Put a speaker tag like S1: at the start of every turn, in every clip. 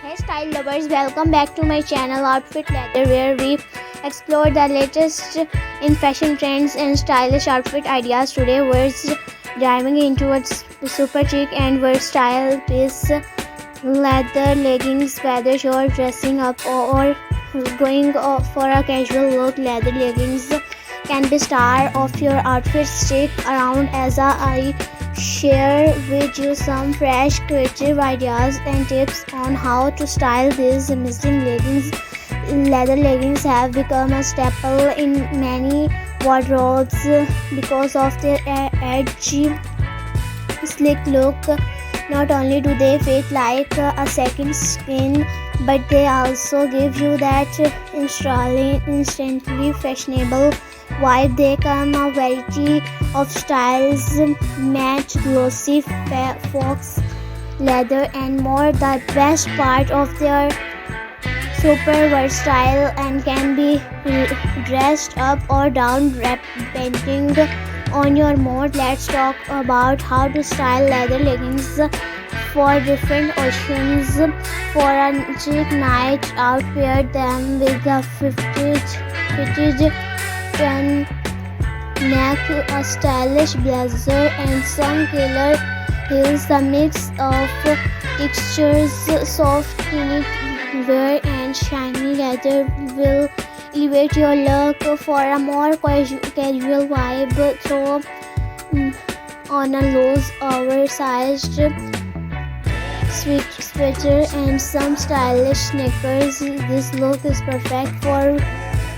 S1: Hey style lovers, welcome back to my channel Outfit Leather, where we explore the latest in fashion trends and stylish outfit ideas. Today we're diving into a super chic and versatile piece, leather leggings. Whether you're dressing up or going for a casual look, leather leggings can be star of your outfit. Stick around as I share with you some fresh creative ideas and tips on how to style these amazing leggings. Leather leggings have become a staple in many wardrobes because of their edgy, sleek look. Not only do they fit like a second skin, but they also give you that instantly fashionable vibe. They come a variety of styles, matte, glossy, fox leather and more. The best part of their super versatile and can be dressed up or down depending on your mood. Let's talk about how to style leather leggings for different occasions. For a chic night out, pair them with a fitted neck, a stylish blazer and some killer heels. The mix of textures, soft knitwear and shiny leather will elevate your look. For a more casual vibe, throw on a loose oversized sweater and some stylish sneakers. This look is perfect for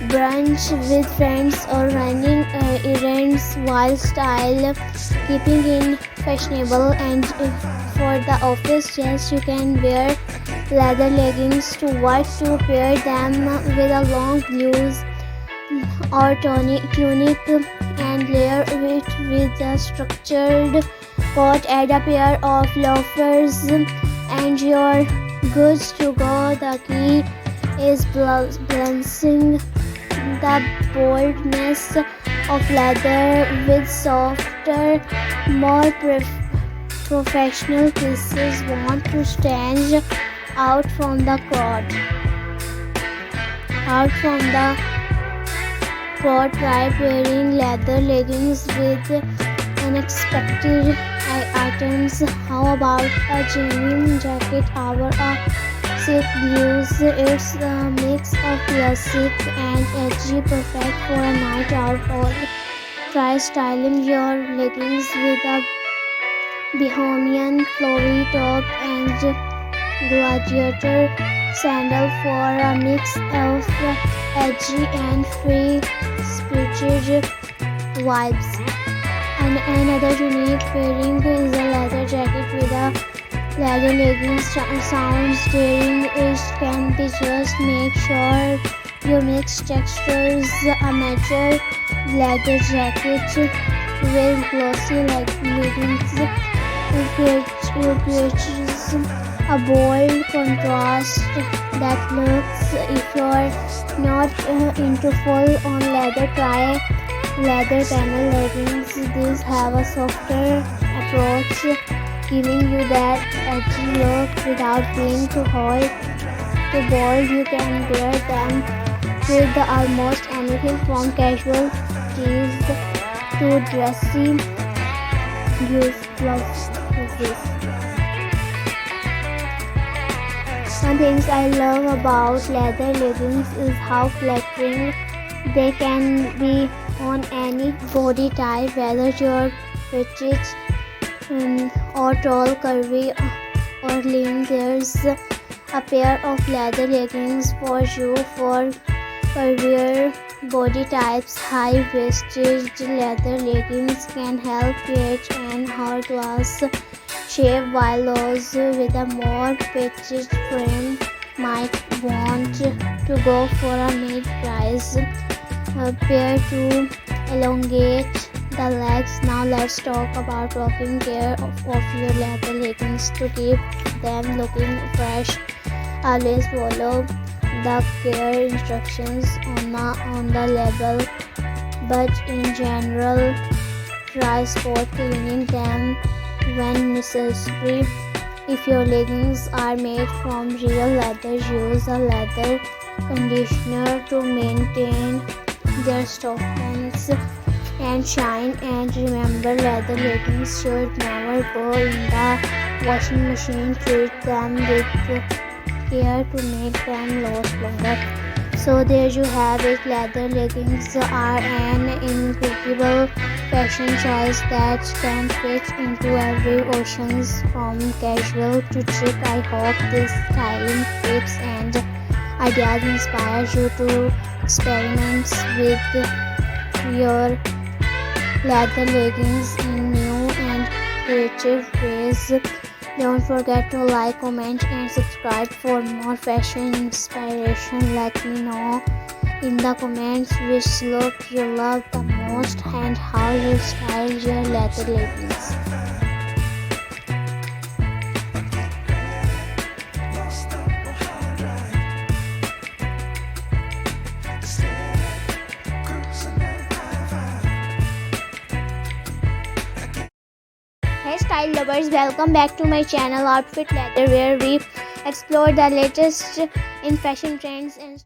S1: brunch with friends or running errands while style keeping in fashionable. And for the office, yes, you can wear leather leggings to work, to pair them with a long blouse or tunic and layer it with a structured coat. Add a pair of loafers and you're good to go. The key is balancing the boldness of leather with softer, more professional pieces. Want to stand out from the crowd. Try pairing leather leggings with unexpected items. How about a genuine jacket or a silk blues? It's a mix of classic and edgy, perfect for a night out. Or try styling your leggings with a bohemian flowy top and gladiator sandal for a mix of edgy and free-spirited vibes. And another unique pairing is a leather jacket with a leather leggings. Sounds daring, it can be. Just make sure you mix textures. A mature leather jacket with glossy leggings creates a bold contrast that looks. If you're not into full-on leather, try leather panel leggings. These have a softer approach, giving you that edgy look without being too hot, too bold. You can wear them with almost anything from casual tees to dressy blouses. One thing I love about leather leggings is how flattering they can be on any body type, whether you're petite or tall, curvy or lean. There's a pair of leather leggings for you. For curvier body types, high-waisted leather leggings can help create an hourglass shape, while those with a more petite frame might want to go for a mid-price pair to elongate the legs. Now let's talk about taking care of your leather leggings to keep them looking fresh. Always follow the care instructions on the label, but in general, try spot cleaning them when necessary. If your leggings are made from real leather, use a leather conditioner to maintain their softness and shine. And remember, leather leggings should never go in the washing machine. Treat them with care to make them last longer. So there you have it. Leather leggings are an incredible fashion choice that can fit into every occasion, from casual to chic. I hope these styling tips and ideas inspire you to experiment with your leather leggings in new and creative ways. Don't forget to like, comment and subscribe for more fashion inspiration. Let me know in the comments which look you love the most and how you style your leather leggings. Hey style lovers, welcome back to my channel Outfit Leather, where we explore the latest in fashion trends and